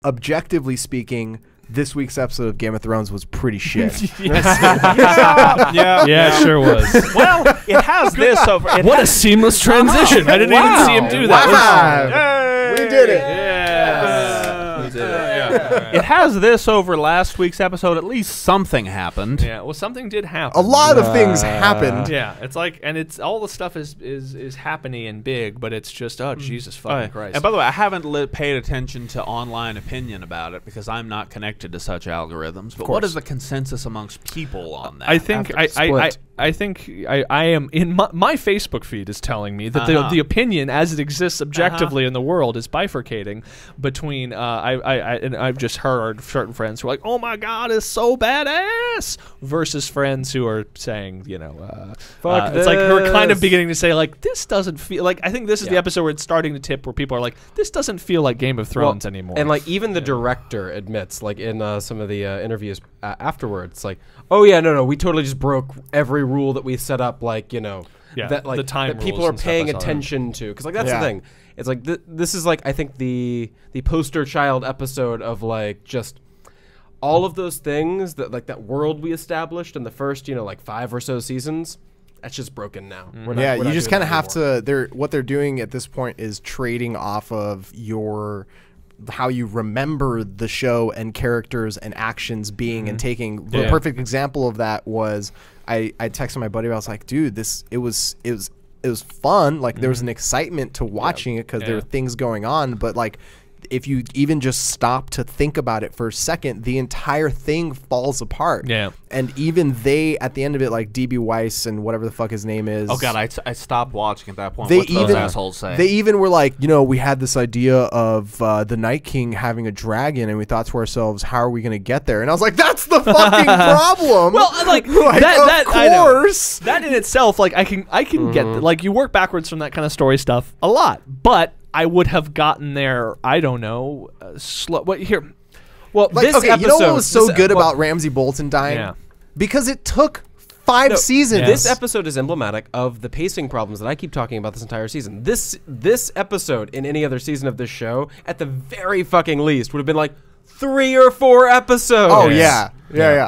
objectively speaking, this week's episode of Game of Thrones was pretty shit. Yeah, it sure was. Well, it has this over. What a seamless transition! I didn't even see him do that. We did it. It has this over last week's episode. At least something happened. Yeah, well, something did happen. A lot of things happened. Yeah, it's like, and it's all the stuff is happening and big, but it's just Jesus fucking Christ. And by the way, I haven't paid attention to online opinion about it because I'm not connected to such algorithms. But what is the consensus amongst people on that? I think I am in my Facebook feed is telling me that the opinion as it exists objectively in the world is bifurcating between I've just heard certain friends who are like, oh my god, it's so badass, versus friends who are saying, you know, fuck this. It's like we're kind of beginning to say like, this doesn't feel like, I think this is the episode where it's starting to tip where people are like, this doesn't feel like Game of Thrones anymore. And like even the director admits, like in some of the interviews afterwards, like, oh yeah, no, we totally just broke every rule that we set up, like, you know, that like the time that people are paying attention to, because like that's the thing. It's like this is like, I think the poster child episode of like just all of those things that like that world we established in the first, you know, like 5 or so seasons. That's just broken now. We're not you just kind of have to. What they're doing at this point is trading off of how you remember the show and characters and actions being and taking. The perfect example of that was I texted my buddy. I was like, dude, it was fun. Like there was an excitement to watching it because there were things going on. But like, if you even just stop to think about it for a second, the entire thing falls apart. Yeah. And even they, at the end of it, like DB Weiss and whatever the fuck his name is. Oh god, I stopped watching at that point. What those assholes say? They even were like, you know, we had this idea of the Night King having a dragon, and we thought to ourselves, how are we going to get there? And I was like, that's the fucking problem. Well, like that of course. That in itself, like I can get like you work backwards from that kind of story stuff a lot, but I would have gotten there. I don't know. Here. Well, like, this okay, episode, you know what was so good about Ramsay Bolton dying? Yeah. Because it took 5 seasons. Yes. This episode is emblematic of the pacing problems that I keep talking about this entire season. This episode in any other season of this show, at the very fucking least, would have been like 3 or 4 episodes. Oh yeah.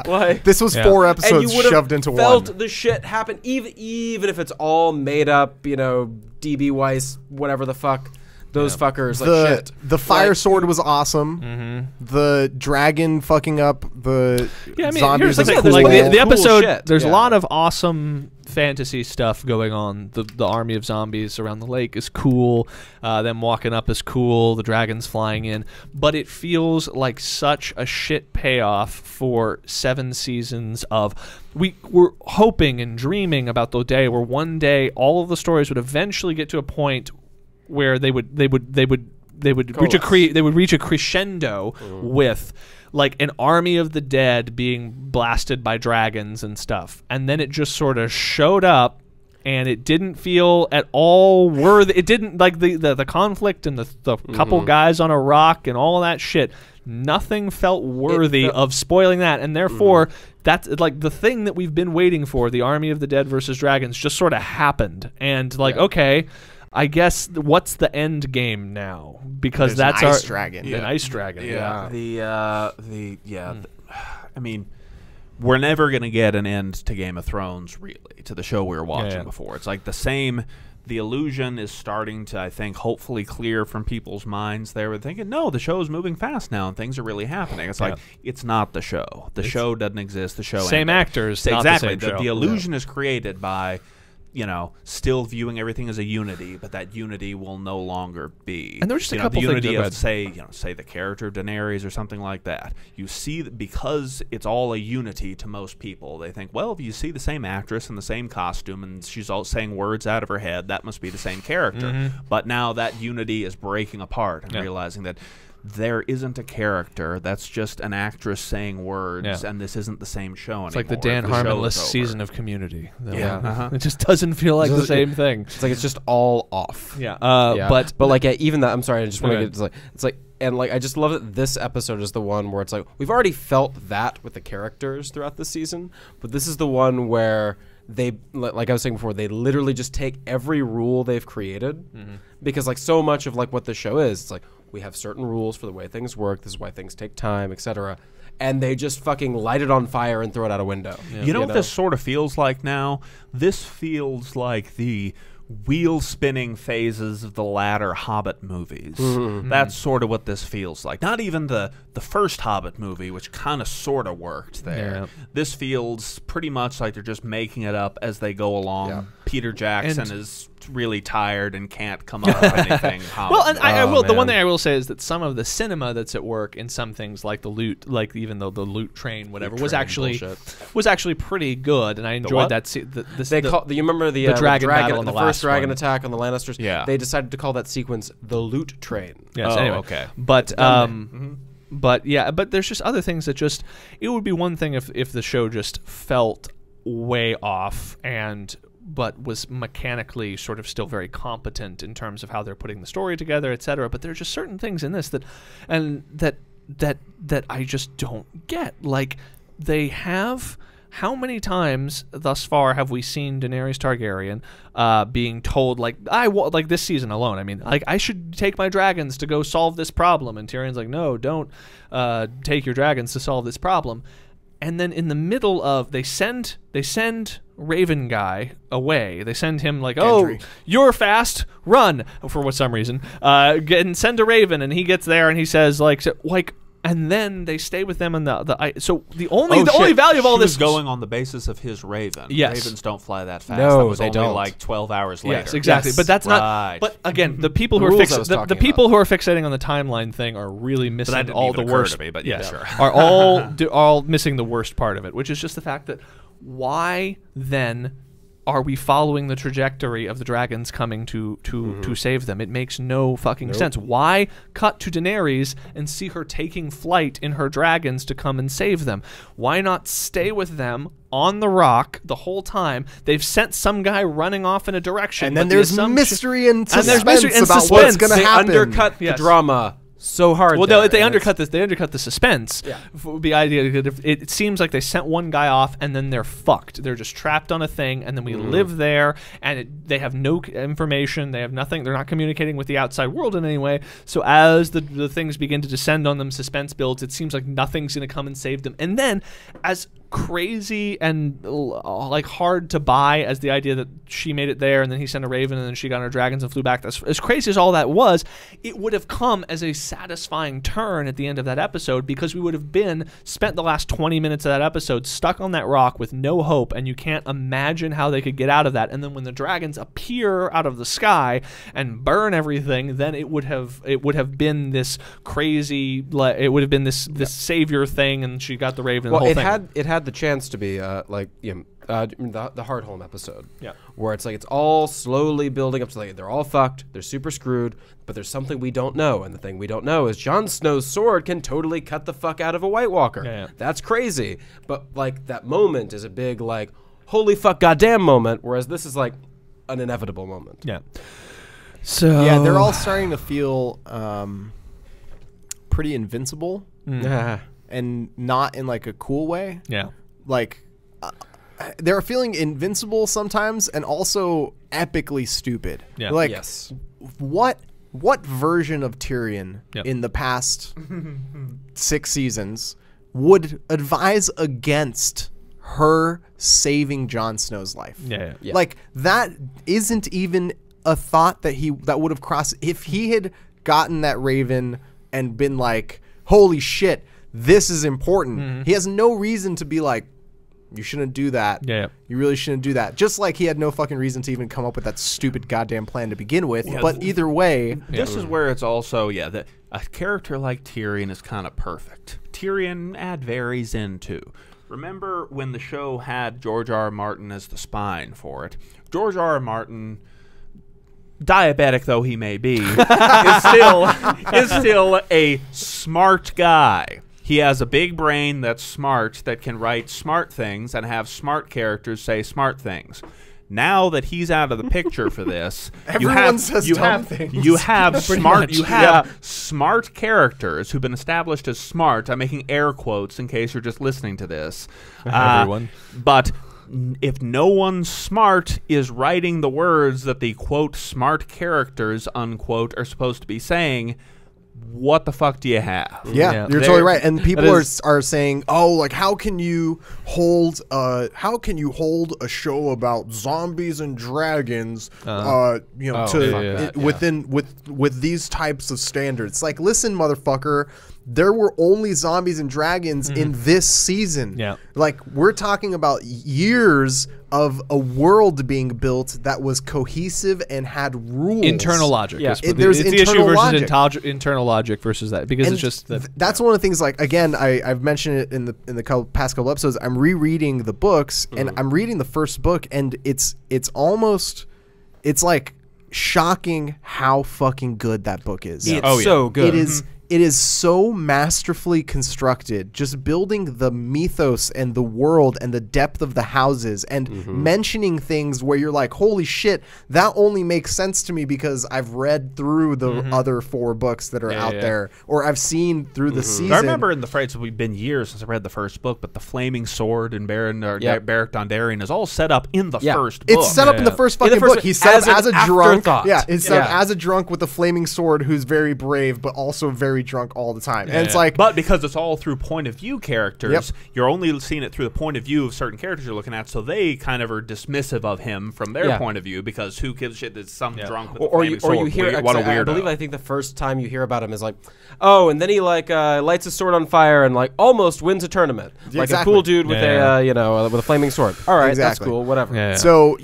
Like, this was 4 episodes and you would shoved into felt one. the shit happen, even if it's all made up. You know, DB Weiss, whatever the fuck. Those fuckers, like shit. The fire sword was awesome. The dragon fucking up the zombies. Here's the thing. Cool. Like the episode, shit. there's a lot of awesome fantasy stuff going on. The army of zombies around the lake is cool. Them walking up is cool. The dragons flying in. But it feels like such a shit payoff for 7 seasons of... We were hoping and dreaming about the day where one day all of the stories would eventually get to a point where they would reach a crescendo with like an army of the dead being blasted by dragons and stuff, and then it just sort of showed up, and it didn't feel at all worthy. It didn't, like the conflict and the couple guys on a rock and all that shit. Nothing felt worthy of spoiling that, and therefore that's like the thing that we've been waiting for. The army of the dead versus dragons just sort of happened, and like okay. I guess what's the end game now? Because there's that's an ice dragon. An ice dragon. I mean, we're never gonna get an end to Game of Thrones, really, to the show we were watching before. It's like the same. The illusion is starting to, I think, hopefully clear from people's minds. They were thinking, no, the show is moving fast now and things are really happening. It's like, it's not the show. The show doesn't exist. The show same ended. actors, exactly. Not the same show. The illusion is created by, you know, still viewing everything as a unity, but that unity will no longer be. And there's just a couple the things unity of say the character of Daenerys or something like that. You see that because it's all a unity to most people, they think, well, if you see the same actress in the same costume and she's all saying words out of her head, that must be the same character. But now that unity is breaking apart and realizing that there isn't a character. That's just an actress saying words, and this isn't the same show anymore. It's like the Dan Harmon-less season of Community. It just doesn't feel like the same thing. It's like it's just all off. But like even that. I'm sorry. I just want to get it's like. And like I just love that this episode is the one where it's like we've already felt that with the characters throughout the season, but this is the one where they, like I was saying before, they literally just take every rule they've created because like so much of like what the show is, it's like we have certain rules for the way things work. This is why things take time, etc. And they just fucking light it on fire and throw it out a window. Yeah. You know what this sort of feels like now? This feels like the wheel-spinning phases of the latter Hobbit movies. That's sort of what this feels like. Not even the first Hobbit movie, which kind of sort of worked there. Yeah. This feels pretty much like they're just making it up as they go along. Yeah. Peter Jackson is really tired and can't come up with anything. Well, and I will. The one thing I will say is that some of the cinema that's at work in some things, like the loot, like even though the loot train, whatever, was actually pretty good, and I enjoyed that. You remember the dragon battle, the first dragon attack on the Lannisters? Yeah, they decided to call that sequence the loot train. Yes. Anyway, okay. But yeah, but there's just other things that just, it would be one thing if the show just felt way off but was mechanically sort of still very competent in terms of how they're putting the story together, etc. But there are just certain things in this that I just don't get. Like, they have. How many times thus far have we seen Daenerys Targaryen being told, like this season alone? I mean, like, I should take my dragons to go solve this problem, and Tyrion's like, no, don't take your dragons to solve this problem. And then in the middle of they send Raven guy away. They send him like, Gendry. Oh, you're fast, run for some reason. And send a Raven, and he gets there and he says like. And then they stay with them, and so the only value of all this is going on the basis of his Raven. Yes. Ravens don't fly that fast. No, that was they only don't. like 12 hours later. Yes, exactly. Yes. But that's not. But again, the people who are fixating on the timeline thing are really missing all the worst. To me, but yeah, sure. Are all missing the worst part of it, which is just the fact that why then are we following the trajectory of the dragons coming to save them? It makes no fucking sense. Why cut to Daenerys and see her taking flight in her dragons to come and save them? Why not stay with them on the rock the whole time? They've sent some guy running off in a direction. And then there's mystery and suspense about what's going to happen. They undercut the drama so hard. Well, no, they undercut this. They undercut the suspense. Yeah. The idea that it seems like they sent one guy off and then they're fucked. They're just trapped on a thing, and then we live there, and they have no information. They have nothing. They're not communicating with the outside world in any way. So as the things begin to descend on them, suspense builds. It seems like nothing's going to come and save them. And then, as crazy and like hard to buy as the idea that she made it there and then he sent a Raven and then she got her dragons and flew back, as crazy as all that was, it would have come as a satisfying turn at the end of that episode, because we would have spent the last 20 minutes of that episode stuck on that rock with no hope, and you can't imagine how they could get out of that. And then when the dragons appear out of the sky and burn everything, then it would have been this crazy, it would have been this savior thing, and she got the Raven. Well, and the whole thing. It had the chance to be the Hardhome episode, where it's like it's all slowly building up to like they're all fucked, they're super screwed, but there's something we don't know, and the thing we don't know is Jon Snow's sword can totally cut the fuck out of a White Walker. Yeah. That's crazy, but like that moment is a big like holy fuck goddamn moment, whereas this is like an inevitable moment. Yeah. So yeah, they're all starting to feel pretty invincible. And not in like a cool way. Yeah. Like they're feeling invincible sometimes and also epically stupid. Yeah. Like what version of Tyrion in the past 6 seasons would advise against her saving Jon Snow's life? Yeah. Like that isn't even a thought that would have crossed if he had gotten that Raven and been like, holy shit, this is important. He has no reason to be like, you shouldn't do that. Yeah. You really shouldn't do that. Just like he had no fucking reason to even come up with that stupid goddamn plan to begin with. Yeah, but either way. This is where it's also, that a character like Tyrion is kind of perfect. Tyrion varies into. Remember when the show had George R. R. Martin as the spine for it? George R. R. Martin, diabetic though he may be, is still a smart guy. He has a big brain that's smart, that can write smart things and have smart characters say smart things. Now that he's out of the picture for this, you have smart characters who've been established as smart. I'm making air quotes in case you're just listening to this. Everyone. But if no one smart is writing the words that the quote smart characters unquote are supposed to be saying, what the fuck do you have? Yeah, you're totally right. And people are saying, "Oh, like how can you hold a show about zombies and dragons, with these types of standards?" Like, listen, motherfucker, there were only zombies and dragons in this season. Yeah. Like, we're talking about years of a world being built that was cohesive and had rules. Internal logic. Yeah. There's It's the issue internal versus logic. internal logic versus that, because it's just that. That's one of the things. Like, again, I've mentioned it in the past couple episodes. I'm rereading the books, and I'm reading the first book, and it's like shocking how fucking good that book is. Yeah. It's so good. It is so masterfully constructed, just building the mythos and the world and the depth of the houses and mentioning things where you're like, holy shit, that only makes sense to me because I've read through the other 4 books that are out there, or I've seen through the season. I remember in the phrase, it's been years since I read the first book, but the flaming sword and Beric Dondarrion is all set up in the first book. It's set up in the first fucking book. He's set up as a drunk. Yeah, he's set up as a drunk with a flaming sword who's very brave, but also very drunk all the time. And it's like, but because it's all through point of view characters, you're only seeing it through the point of view of certain characters you're looking at, so they kind of are dismissive of him from their point of view, because who gives a shit that some drunk with a flaming sword? Or you hear, what a weirdo. I think the first time you hear about him is like, oh, and then he like lights his sword on fire and like almost wins a tournament, like a cool dude with with a flaming sword. All right, that's cool, whatever. So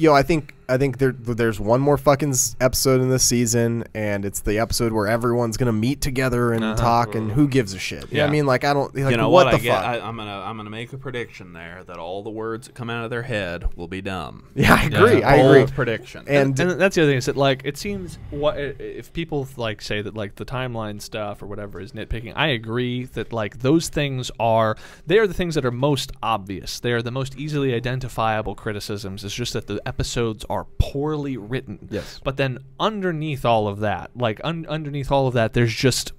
I think there's one more fucking episode in this season, and it's the episode where everyone's gonna meet together and talk, and who gives a shit? You know what I mean? Like, I don't. Like, you know what what? the fuck? I'm gonna make a prediction there that all the words that come out of their head will be dumb. Yeah, I agree. I agree. Bold prediction. And that's the other thing, is that, like, it seems if people like say that like the timeline stuff or whatever is nitpicking, I agree that like those things are the things that are most obvious. They are the most easily identifiable criticisms. It's just that the episodes are poorly written. Yes. But then underneath all of that, there's just,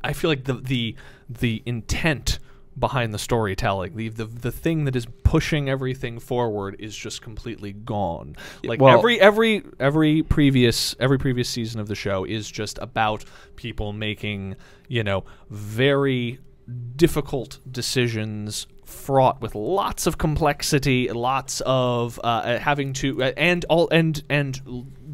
I feel like the intent behind the storytelling, the thing that is pushing everything forward is just completely gone. Like, every previous season of the show is just about people making, very difficult decisions, fraught with lots of complexity, lots of having to and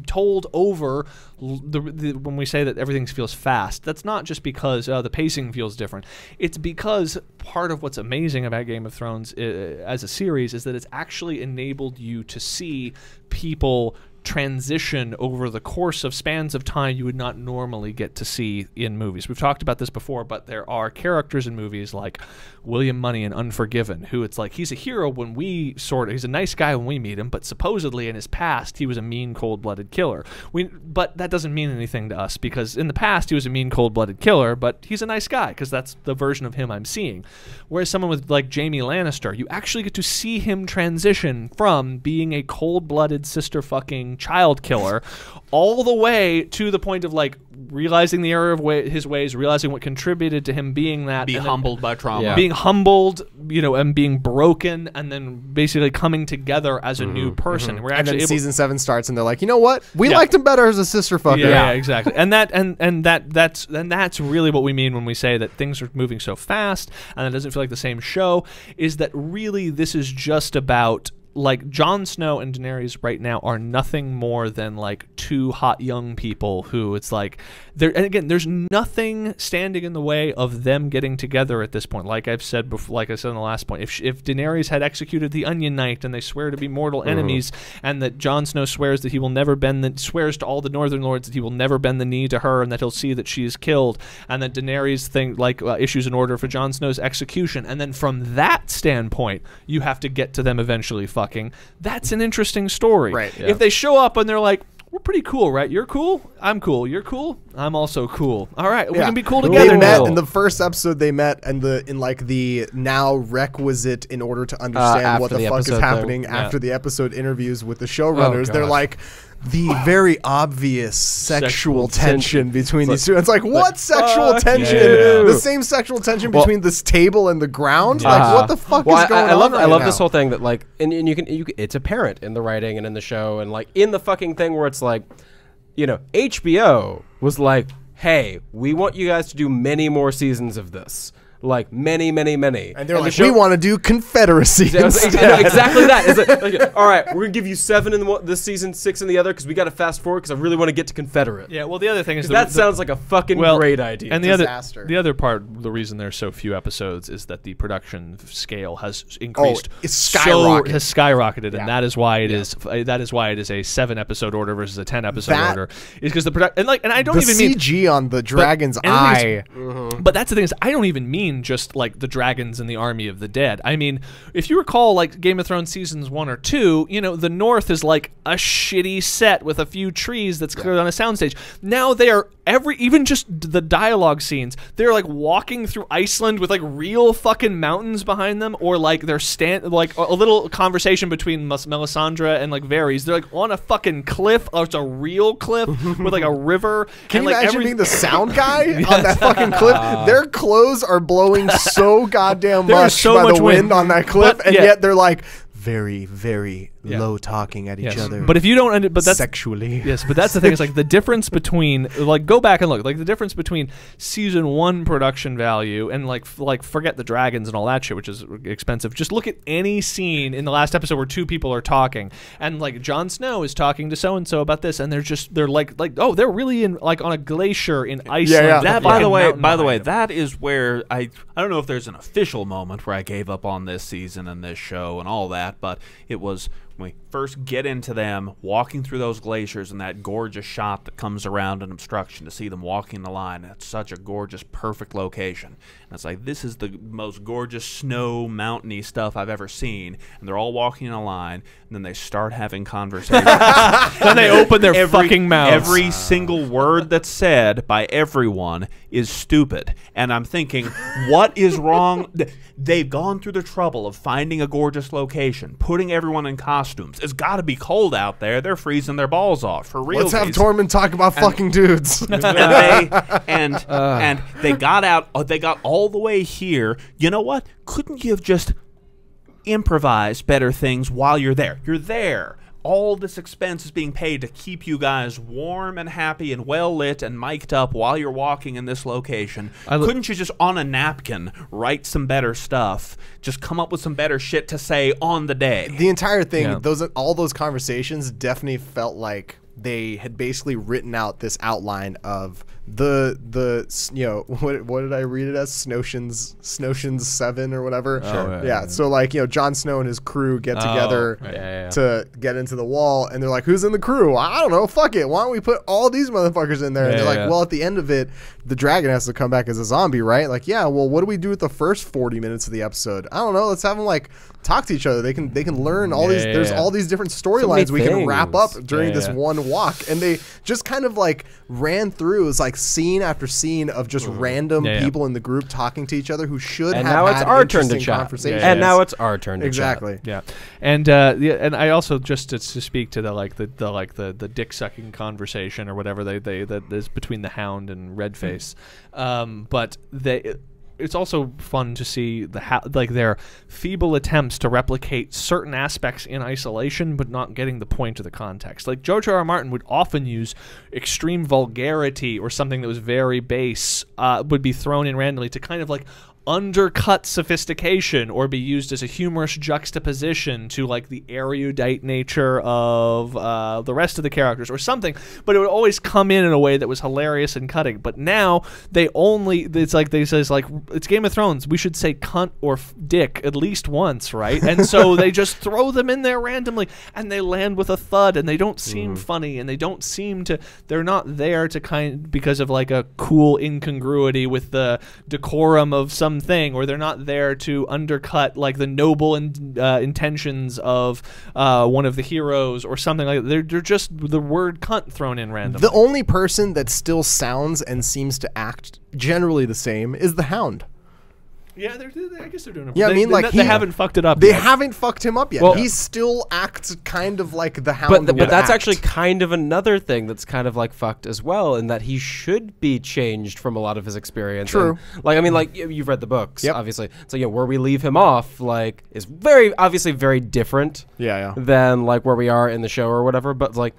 told over when we say that everything feels fast, that's not just because the pacing feels different. It's because part of what's amazing about Game of Thrones as a series is that it's actually enabled you to see people transition over the course of spans of time you would not normally get to see in movies. We've talked about this before, but there are characters in movies like William Money in Unforgiven, who it's like he's a hero when he's a nice guy when we meet him, but supposedly in his past he was a mean, cold-blooded killer. But that doesn't mean anything to us, because in the past he was a mean, cold-blooded killer, but he's a nice guy because that's the version of him I'm seeing. Whereas someone with like Jaime Lannister, you actually get to see him transition from being a cold-blooded sister-fucking child killer all the way to the point of like realizing the error of his ways, realizing what contributed to him being that, be humbled by trauma, being humbled, and being broken, and then basically coming together as a new person. We're and then season 7 starts, and they're like, you know what? We liked him better as a sister fucker. Yeah, exactly. And that's really what we mean when we say that things are moving so fast, and it doesn't feel like the same show. Is that really this is just about, like, Jon Snow and Daenerys right now are nothing more than like 2 hot young people who it's like and again, there's nothing standing in the way of them getting together at this point. Like I've said before, like I said in the last point, if Daenerys had executed the Onion Knight and they swear to be mortal enemies, and that Jon Snow swears that he will never swears to all the Northern Lords that he will never bend the knee to her, and that he'll see that she is killed, and that Daenerys issues an order for Jon Snow's execution, and then from that standpoint you have to get to them eventually fucking. That's an interesting story. Right. Yeah. If they show up and they're like, we're pretty cool, right? You're cool. I'm cool. You're cool. I'm also cool. All right, we can be cool together. They met in the first episode. They met in the now requisite in order to understand what the fuck is happening after the episode interviews with the showrunners. They're like, the very obvious sexual tension between these two. It's like, what sexual tension? The same sexual tension between this table and the ground? Like, what the fuck is going on? I love this whole thing that, like, and you can it's apparent in the writing and in the show, and like in the fucking thing where it's like, HBO was like, hey, we want you guys to do many more seasons of this. Like many. And they're like, the we want to do Confederacy. Exactly that. It's like, all right, we're gonna give you 7 in this season, 6 in the other, because we got to fast forward because I really want to get to Confederate. Yeah. Well, the other thing is that sounds like a fucking great idea. And Disaster. the other part, the reason there's so few episodes is that the production scale has increased. It's skyrocketed. Has skyrocketed, and that is why it is. That is why it is a 7-episode order versus a 10-episode order. Is because the production and I don't even mean CG on the dragon's eye. But that's the thing is I don't even mean just like the dragons and the army of the dead. I mean, if you recall, like Game of Thrones seasons 1 or 2, you know, the North is like a shitty set with a few trees that's cleared on a soundstage. Now they are even just the dialogue scenes, they're like walking through Iceland with like real fucking mountains behind them, or like they're like a little conversation between Melisandre and like Varys. They're like on a fucking cliff. Oh, it's a real cliff with like a river. Can you like imagine being the sound guy on that fucking cliff? Their clothes are blowing so goddamn much by the wind on that cliff, and yet they're like very, very low talking at each other. But if you don't, but that's sexually. Yes, but that's the thing. Is like the difference between like go back and look like the difference between season 1 production value and like forget the dragons and all that shit, which is expensive. Just look at any scene in the last episode where 2 people are talking, and like Jon Snow is talking to so and so about this, and they're like oh, they're really in like on a glacier in Iceland. Yeah. That by the way, that is where I don't know if there's an official moment where I gave up on this season and this show and all that, but it was when we first get into them walking through those glaciers and that gorgeous shot that comes around an obstruction to see them walking the line. That's such a gorgeous, perfect location. And it's like, this is the most gorgeous snow mountainy stuff I've ever seen. And they're all walking in a line, and then they start having conversations. Then they open their fucking mouths. Every single word that's said by everyone is stupid. And I'm thinking, what is wrong? They've gone through the trouble of finding a gorgeous location, putting everyone in costumes. It's got to be cold out there. They're freezing their balls off for real. Let's have Tormund talk about fucking dudes. and they got out. They got all the way here. You know what? Couldn't you have just improvised better things while you're there? You're there. All this expense is being paid to keep you guys warm and happy and well lit and mic'd up while you're walking in this location. Couldn't you just on a napkin write some better stuff? Just come up with some better shit to say on the day. The entire thing, all those conversations definitely felt like they had basically written out this outline of the you know, what did I read it as? Snowshins 7 or whatever. Yeah. So like, you know, Jon Snow and his crew get together to get into the wall, and they're like, who's in the crew? I don't know, fuck it, why don't we put all these motherfuckers in there? And they're like, well, at the end of it, the dragon has to come back as a zombie, right? Like, yeah, well, what do we do with the first 40 minutes of the episode? I don't know, let's have them like talk to each other. They can learn all these. There's all these different storylines we can wrap up during this one walk, and they just kind of like ran through. It's like scene after scene of just random people in the group talking to each other who should have now had it's our turn to chat. And now it's our turn to exactly. chat. Yeah, and I also just to speak to the dick sucking conversation or whatever that is between the Hound and Redface, but it's also fun to see their feeble attempts to replicate certain aspects in isolation, but not getting the point of the context. Like George R.R. Martin would often use extreme vulgarity or something that was very base, would be thrown in randomly to kind of like undercut sophistication or be used as a humorous juxtaposition to like the erudite nature of the rest of the characters or something, but it would always come in a way that was hilarious and cutting. But now it's like they says like, it's Game of Thrones, we should say cunt or dick at least once, right? And so they just throw them in there randomly and they land with a thud, and they don't seem funny, and they don't seem to, they're not there to because of like a cool incongruity with the decorum of some thing, or they're not there to undercut like the noble intentions of one of the heroes or something like that. They're just the word cunt thrown in randomly. The only person that still sounds and seems to act generally the same is the Hound. Yeah, I guess they're doing it. Yeah, I mean, like they haven't fucked it up. They yet. haven't fucked him up yet. Well, he still acts kind of like the Hound. But that's actually kind of another thing that's kind of like fucked as well, in that he should be changed from a lot of his experience. True. And, like, I mean, like you've read the books, yep. obviously. So yeah, where we leave him off, like, is very obviously very different. Than like where we are in the show or whatever. But like,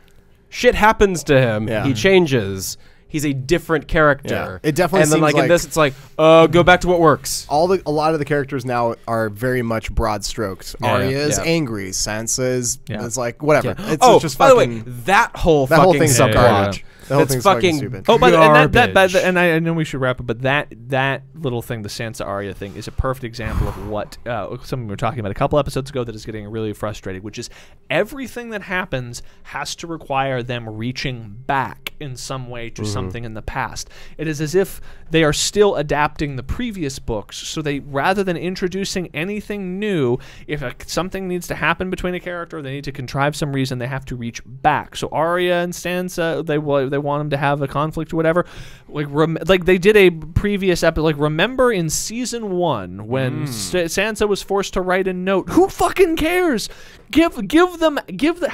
shit happens to him. Yeah. He changes. he's a different character. It definitely and then seems in like this it's like go back to what works. a lot of the characters now are very much broad strokes. Arya is angry. Sansa is like whatever. It's just by the way, fucking that whole that whole fucking thing's subplot. garbage. The whole It's thing's fucking stupid. Oh, but garbage. and I know we should wrap up, but that little thing, the Sansa Arya thing, is a perfect example of what something we were talking about a couple episodes ago that is getting really frustrating, which is everything that happens has to require them reaching back in some way to something in the past. It is as if they are still adapting the previous books, so they, rather than introducing anything new, if something needs to happen between a character, they need to contrive some reason, they have to reach back. So Arya and Sansa, they want them to have a conflict or whatever. Like they did a previous episode. Like, remember in season 1 when Sansa was forced to write a note? Who fucking cares? How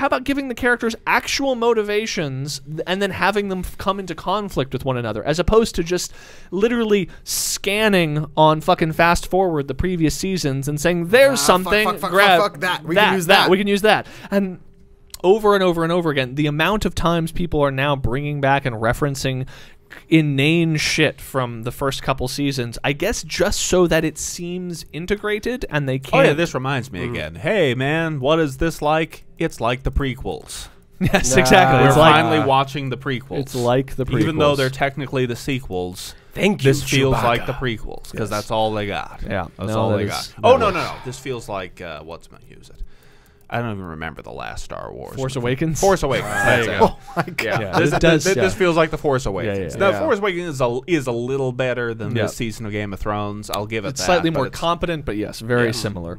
about giving the characters actual motivations and then having them come into conflict with one another, as opposed to just literally scanning on fucking fast forward the previous seasons and saying there's something. Fuck that. We can use that. We can use that. And over and over and over again, the amount of times people are now bringing back and referencing inane shit from the first couple seasons, I guess just so that it seems integrated and they can't. Oh yeah, this reminds me again. Hey man, what is this like? It's like the prequels. Yes, exactly. We're It's like finally watching the prequels. it's like the prequels. Even though they're technically the sequels. Thank you, This feels Chewbacca. like the prequels because that's all they got. Yeah, That's no, all that they is- got. that Oh no, works. no, no! This feels like what's my use it? I don't even remember the last Star Wars. Force Awakens. Force Awakens. There you go. Oh my god. Yeah, This, it does. this feels like the Force Awakens. yeah. Now, Yeah. Force Awakens is a little better than Yeah. this season of Game of Thrones. I'll give it It's that. slightly but more it's- competent, but yes, very similar.